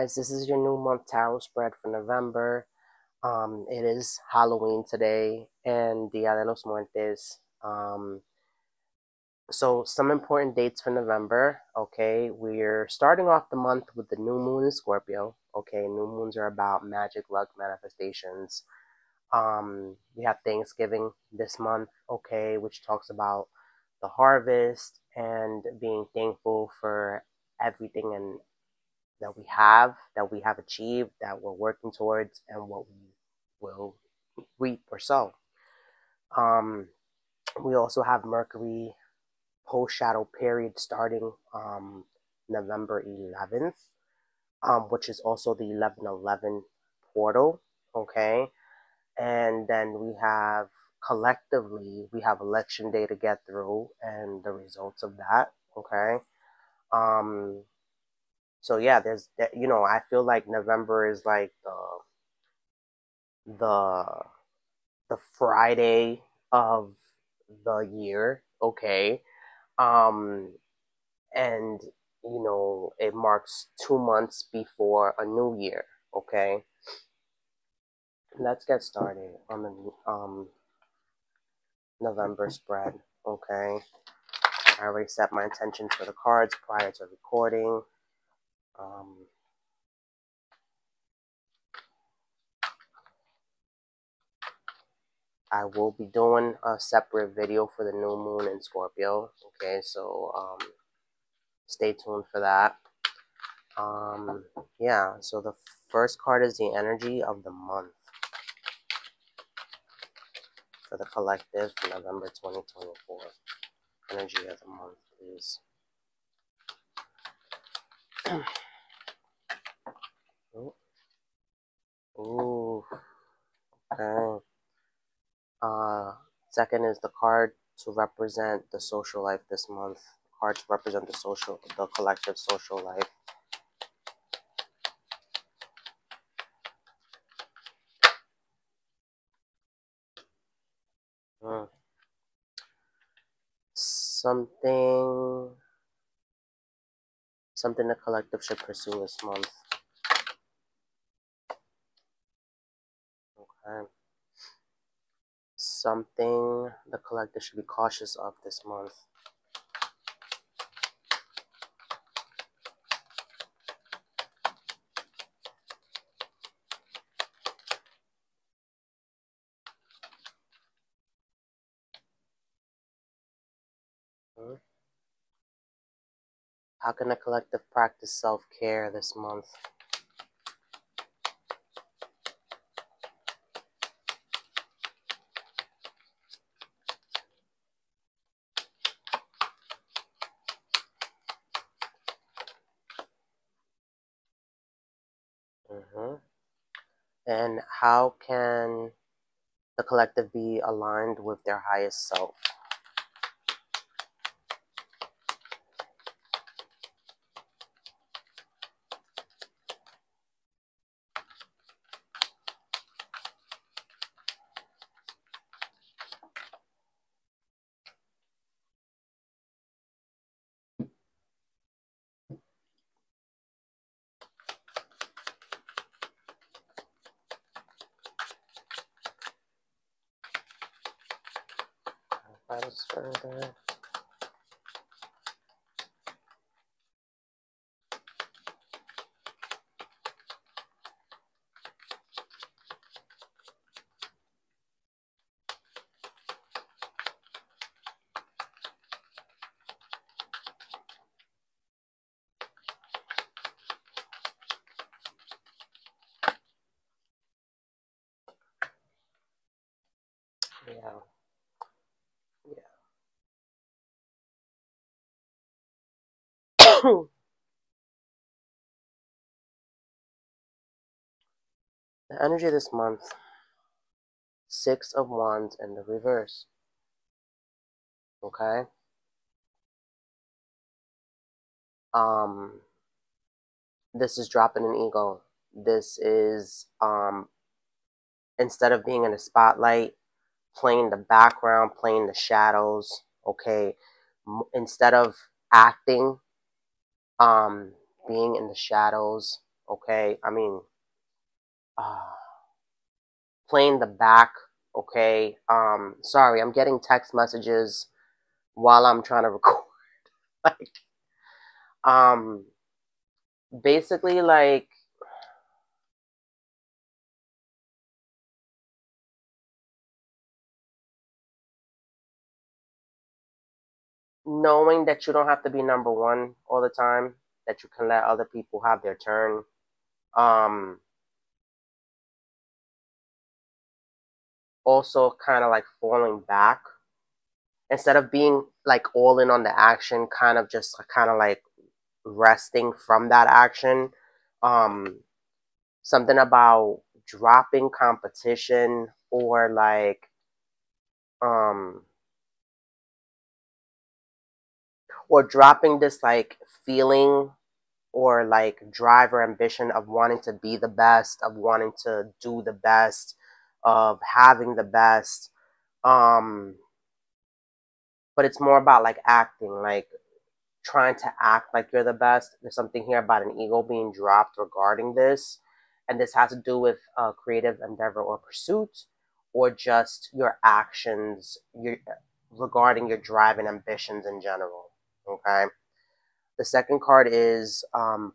guys, this is your new month tarot spread for November. It is Halloween today and Dia de los Muertos. So some important dates for November. Okay, we're starting off the month with the new moon in Scorpio. Okay, new moons are about magic, luck, manifestations. We have Thanksgiving this month. Okay, which talks about the harvest and being thankful for everything and that we have achieved, that we're working towards, and what we will reap or sow. Um, we also have Mercury post shadow period starting November 11th, which is also the 11/11 portal. Okay, and then we have election day to get through and the results of that. Okay. Um, so yeah, there's that. I feel like November is like the the Friday of the year, okay? Um, and it marks 2 months before a new year, okay? Let's get started on the November spread, okay? I already set my intentions for the cards prior to recording. I will be doing a separate video for the new moon in Scorpio, okay? So stay tuned for that. Yeah, so the first card is the energy of the month for the collective for November 2024. Energy of the month is ooh, okay. Second is the card to represent the social life this month. Card to represent the collective social life. Something the collective should pursue this month. Okay. Something the collective should be cautious of this month. How can the collective practice self-care this month? And how can the collective be aligned with their highest self? That is further. Yeah. The energy this month, Six of Wands in the reverse. Okay? This is dropping an ego. This is instead of being in the spotlight, playing the background, playing the shadows, okay? Instead of acting, being in the shadows, okay? I mean, uh, playing the back, okay? Sorry, I'm getting text messages while I'm trying to record. Like, um, basically, like, knowing that you don't have to be number one all the time, that you can let other people have their turn. Um, Also, kind of like falling back instead of being like all in on the action, kind of just kind of like resting from that action. Um, Something about dropping competition or like um or dropping this like feeling or like drive or ambition of wanting to be the best, of wanting to do the best, of having the best. Um, but it's more about like acting, like trying to act like you're the best. There's something here about an ego being dropped regarding this. And this has to do with a creative endeavor or pursuit, or just your actions regarding your drive and ambitions in general. Okay. The second card is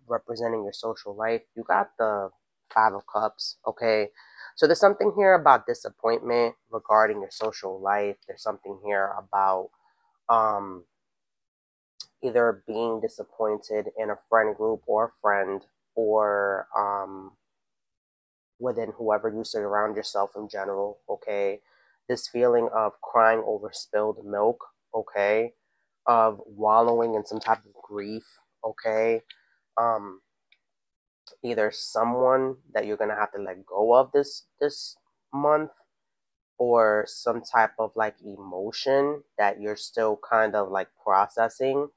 representing your social life. You got the Five of Cups. Okay. So there's something here about disappointment regarding your social life. There's something here about um, either being disappointed in a friend group or a friend, or within whoever you surround yourself in general. Okay. This feeling of crying over spilled milk. Okay. Of wallowing in some type of grief. Okay. Um, Either someone that you're gonna have to let go of this month, or some type of like emotion that you're still kind of like processing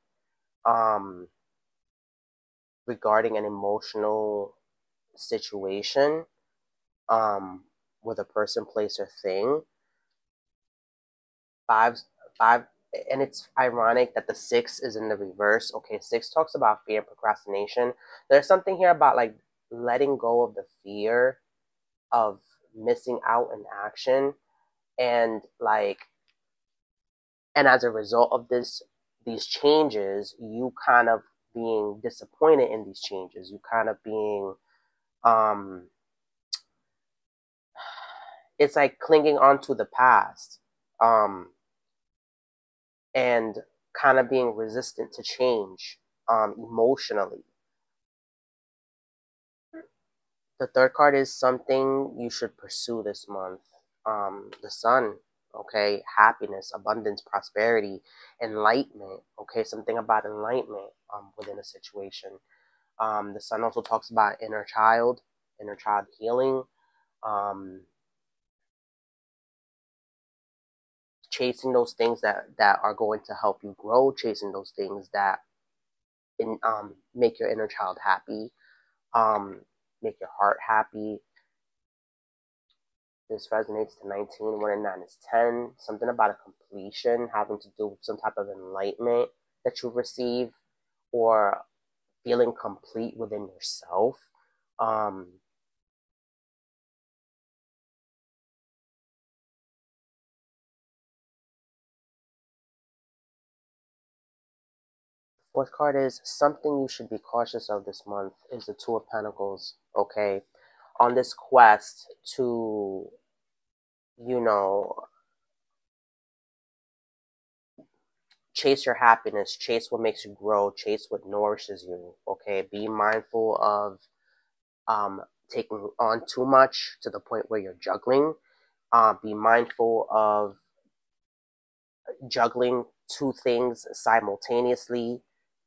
um regarding an emotional situation um with a person, place, or thing. five five and it's ironic that the six is in the reverse. Okay, six talks about fear and procrastination. There's something here about like letting go of the fear of missing out in action, and like, and as a result of these changes, you kind of being disappointed in these changes, you kind of being um it's like clinging on to the past, um and kind of being resistant to change emotionally. The third card is something you should pursue this month. The sun, okay, happiness, abundance, prosperity, enlightenment, okay, something about enlightenment within a situation. The sun also talks about inner child healing, um, chasing those things that are going to help you grow, chasing those things that make your inner child happy, um, make your heart happy. This resonates to 19. 1 and 9 is 10. Something about a completion having to do with some type of enlightenment that you receive, or feeling complete within yourself. Um, Fourth card is something you should be cautious of this month is the Two of Pentacles. Okay. On this quest to, you know, chase your happiness, chase what makes you grow, chase what nourishes you. Okay. Be mindful of um, taking on too much to the point where you're juggling. Be mindful of juggling two things simultaneously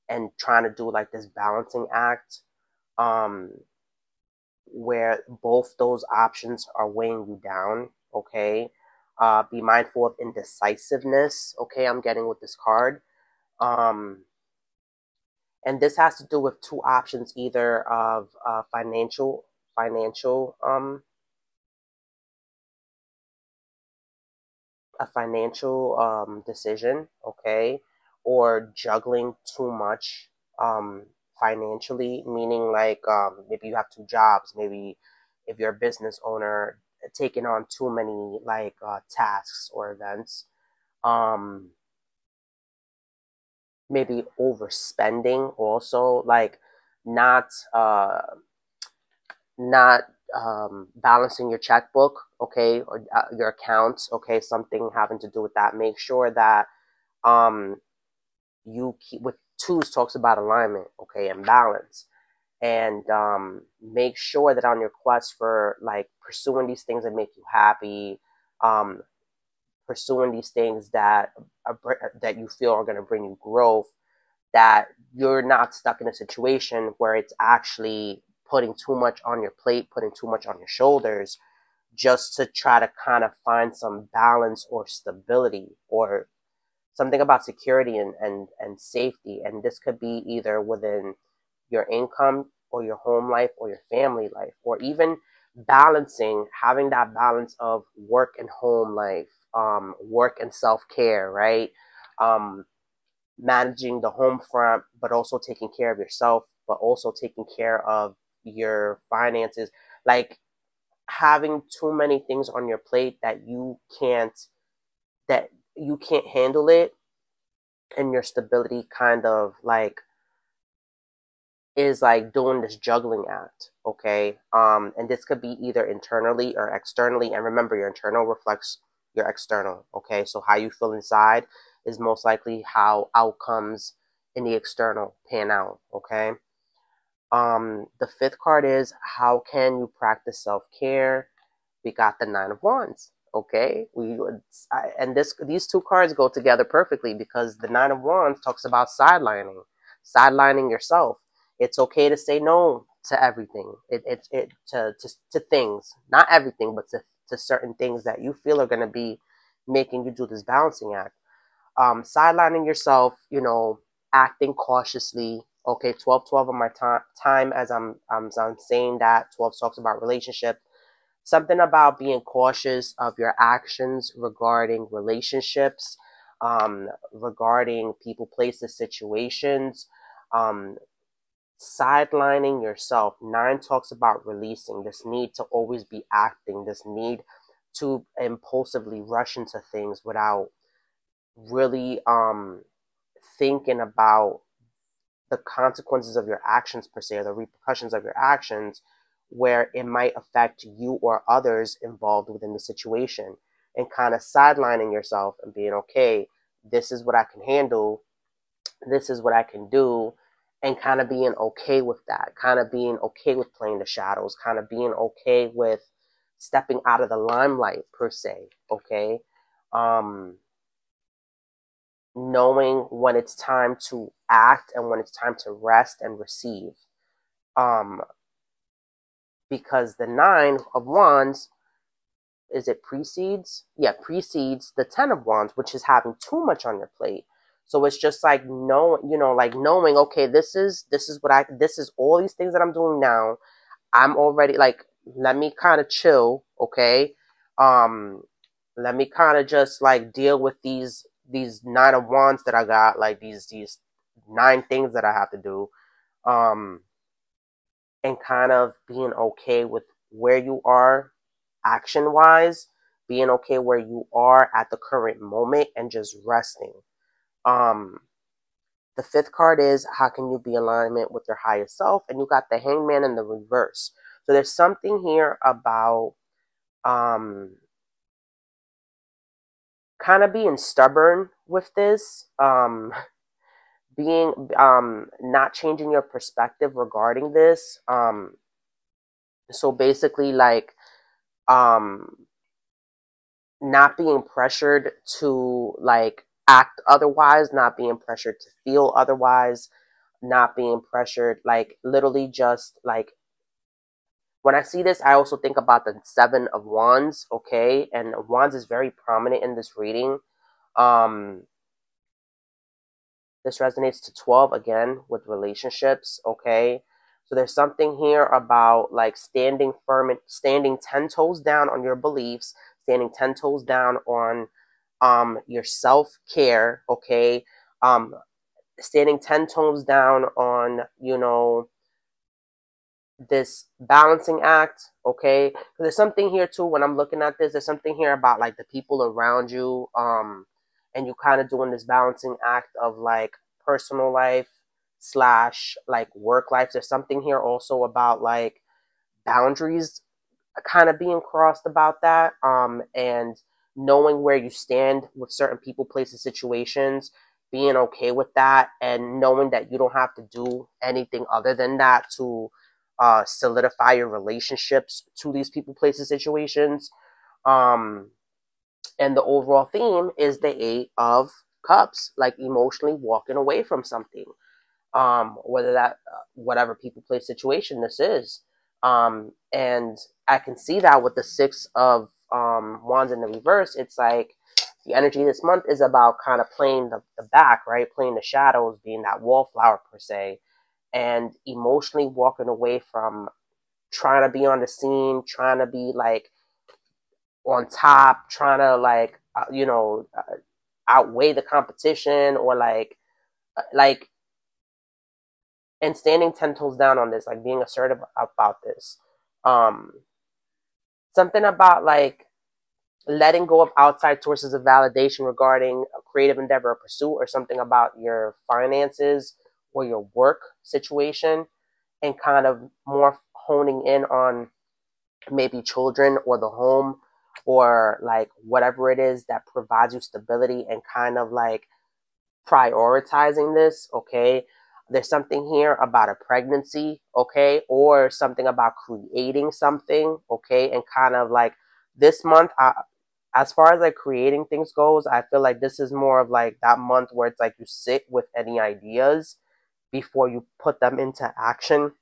and trying to do like this balancing act, um, where both those options are weighing you down. Okay. Be mindful of indecisiveness. Okay. I'm getting with this card. Um, and this has to do with two options, either of financial a financial decision, okay, or juggling too much financially, meaning like maybe you have two jobs, maybe if you're a business owner, taking on too many like tasks or events, um, maybe overspending also, like not not balancing your checkbook, okay, or your accounts, okay, something having to do with that. Make sure that um, you keep with twos talks about alignment, okay, and balance, and make sure that on your quest for like pursuing these things that make you happy, um, pursuing these things that that you feel are going to bring you growth, that you're not stuck in a situation where it's actually putting too much on your plate, putting too much on your shoulders, just to try to kind of find some balance or stability or something about security and safety. And this could be either within your income or your home life or your family life, or even balancing, having that balance of work and home life, work and self-care, right? Um, Managing the home front, but also taking care of yourself, but also taking care of your finances. Like having too many things on your plate that you can't handle it, and your stability kind of like is like doing this juggling act, okay? And this could be either internally or externally. And remember, your internal reflects your external, okay? So how you feel inside is most likely how outcomes in the external pan out, okay? The fifth card is how can you practice self-care? We got the Nine of Wands, okay? And these two cards go together perfectly because the Nine of Wands talks about sidelining yourself. It's okay to say no to everything. To things, not everything, but to certain things that you feel are going to be making you do this balancing act. Sidelining yourself, acting cautiously. Okay, 12 on my time as I'm saying that. 12 talks about relationship. Something about being cautious of your actions regarding relationships, regarding people, places, situations, um, sidelining yourself. Nine talks about releasing this need to always be acting, this need to impulsively rush into things without really thinking about the consequences of your actions per se, or the repercussions of your actions, where it might affect you or others involved within the situation, and kind of sidelining yourself and being okay, this is what I can handle, this is what I can do, and kind of being okay with that, kind of being okay with playing the shadows, kind of being okay with stepping out of the limelight per se, okay? Um, Knowing when it's time to act and when it's time to rest and receive. Um, because the Nine of Wands, is it precedes? Yeah, precedes the Ten of Wands, which is having too much on your plate. So it's just like like knowing, okay, this is all these things that I'm doing now. I'm already like, let me kind of chill, okay? Um, Let me kind of just like deal with these Nine of Wands that I got, like these nine things that I have to do, um, and kind of being okay with where you are action wise, being okay where you are at the current moment, and just resting. Um, the fifth card is how can you be in alignment with your higher self, and you got the Hangman in the reverse. So there's something here about um kind of being stubborn with this, being not changing your perspective regarding this. So basically like um not being pressured to like act otherwise, not being pressured to feel otherwise, not being pressured, like literally just like when I see this, I also think about the Seven of Wands, okay? And Wands is very prominent in this reading. Um, this resonates to 12 again with relationships, okay? So there's something here about like standing firm and standing 10 toes down on your beliefs, standing 10 toes down on your self-care, okay? Um, standing 10 tones down on, you know, this balancing act, okay? There's something here too when I'm looking at this. There's something here about like the people around you, and you kind of doing this balancing act of like personal life slash like work life. There's something here also about like boundaries kind of being crossed about that, and knowing where you stand with certain people, places, situations, being okay with that, and knowing that you don't have to do anything other than that to solidify your relationships to these people, places, situations. Um, and the overall theme is the Eight of Cups, like emotionally walking away from something, whether that whatever people, place, situation this is. And I can see that with the Six of Wands in the reverse. It's like the energy this month is about kind of playing the back, right? Playing the shadows, being that wallflower per se, and emotionally walking away from trying to be on the scene, trying to be like on top, trying to like, outweigh the competition, or like and standing 10 toes down on this, like being assertive about this. Um, Something about like letting go of outside sources of validation regarding a creative endeavor or pursuit, or something about your finances or your work situation, and kind of more honing in on maybe children or the home, or like whatever it is that provides you stability, and kind of like prioritizing this, okay? There's something here about a pregnancy, okay? Or something about creating something, okay? And kind of like this month, as far as like creating things goes, I feel like this is more of like that month where it's like you sit with any ideas before you put them into action,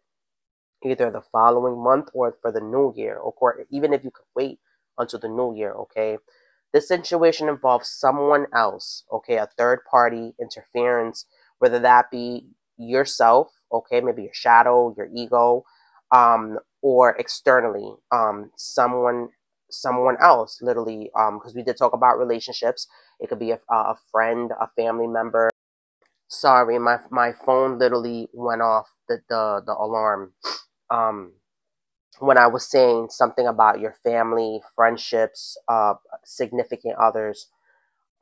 either the following month or for the new year, or even if you could wait until the new year, okay? This situation involves someone else, okay, a third party interference, whether that be yourself, okay, maybe your shadow, your ego, or externally, someone else, literally, because we did talk about relationships. It could be a friend, a family member. Sorry, my phone literally went off the alarm. Um, when I was saying something about your family, friendships, significant others,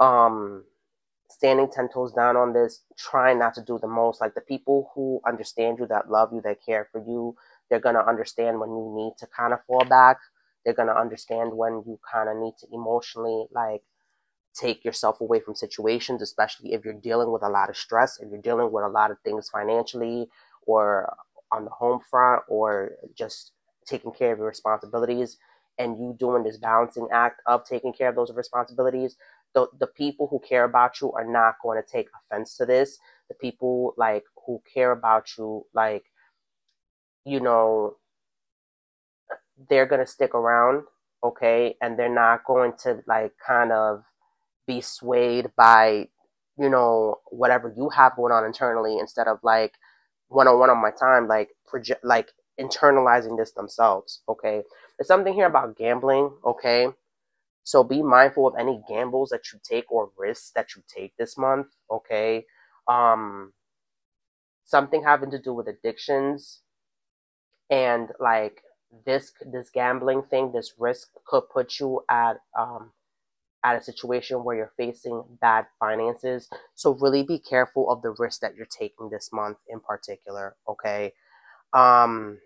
um, standing 10 toes down on this, trying not to do the most. Like the people who understand you, that love you, that care for you, they're going to understand when you need to kind of fall back. They're going to understand when you kind of need to emotionally, like, take yourself away from situations, especially if you're dealing with a lot of stress, if you're dealing with a lot of things financially, or on the home front, or just taking care of your responsibilities, and you doing this balancing act of taking care of those responsibilities. The people who care about you are not going to take offense to this. The people like who care about you, like, you know, they're going to stick around, okay, and they're not going to like kind of be swayed by, whatever you have going on internally, instead of like one on my time, like project, like internalizing this themselves, okay? There's something here about gambling, okay? So be mindful of any gambles that you take or risks that you take this month, okay? um Something having to do with addictions, and like this gambling thing, this risk could put you at a situation where you're facing bad finances. So really be careful of the risk that you're taking this month in particular, okay? Um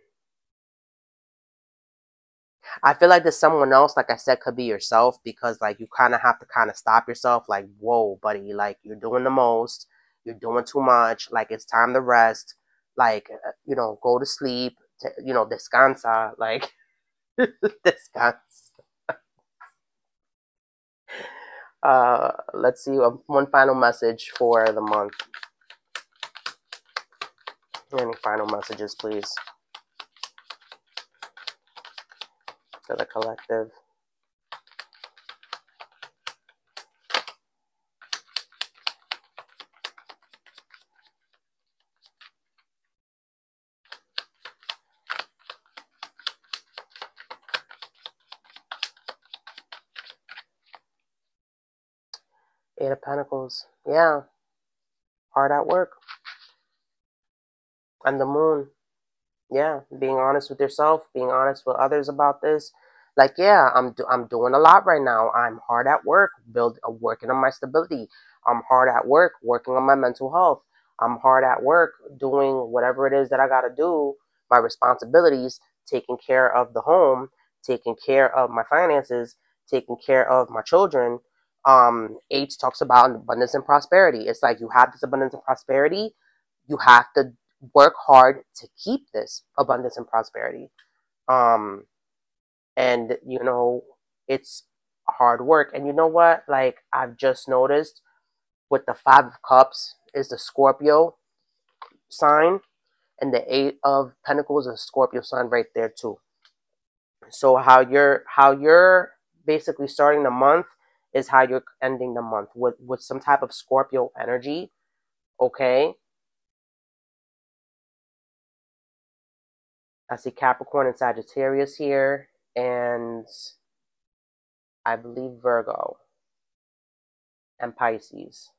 I feel like there's someone else, like I said, could be yourself, because like you kind of have to kind of stop yourself, like, whoa, buddy, like you're doing the most, you're doing too much, like it's time to rest, like, go to sleep, descansa, like descansa. Let's see, one final message for the month. Any final messages, please, to the collective? Eight of Pentacles. Yeah. hard at work. And the moon, yeah, being honest with yourself, being honest with others about this. Like, yeah, I'm doing a lot right now. I'm hard at work, working on my stability. I'm hard at work, working on my mental health. I'm hard at work doing whatever it is that I got to do, my responsibilities, taking care of the home, taking care of my finances, taking care of my children. H talks about abundance and prosperity. It's like you have this abundance and prosperity, you have to work hard to keep this abundance and prosperity. Um, and it's hard work. And you know what? Like, I've just noticed with the Five of Cups is the Scorpio sign, and the Eight of Pentacles is a Scorpio sign right there too. So how you're basically starting the month is how you're ending the month with some type of Scorpio energy. Okay, I see Capricorn and Sagittarius here, and I believe Virgo and Pisces,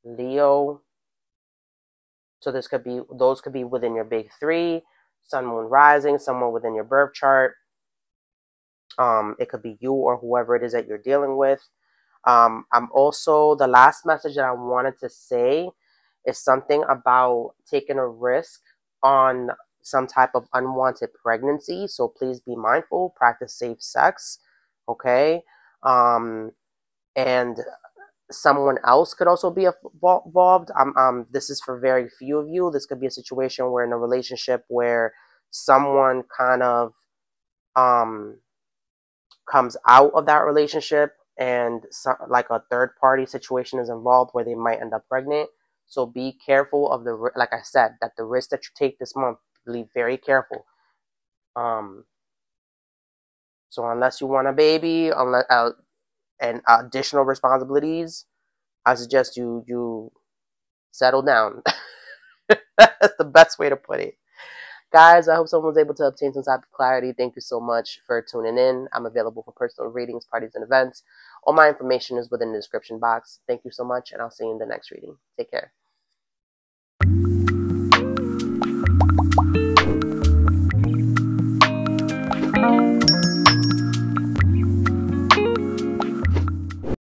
Leo. So those could be within your big three, Sun, Moon, Rising, somewhere within your birth chart. It could be you or whoever it is that you're dealing with. I'm also, the last message that I wanted to say is something about taking a risk on some type of unwanted pregnancy. So please be mindful, practice safe sex. Okay. And someone else could also be involved. This is for very few of you. This could be a situation where in a relationship where someone kind of um, comes out of that relationship, and like a third party situation is involved where they might end up pregnant. So be careful of like I said, that the risk that you take this month, be very careful. Um, so unless you want a baby, unless and additional responsibilities, I suggest you settle down. That's the best way to put it. Guys, I hope someone was able to obtain some type of clarity. Thank you so much for tuning in. I'm available for personal readings, parties, and events. All my information is within the description box. Thank you so much, and I'll see you in the next reading. Take care.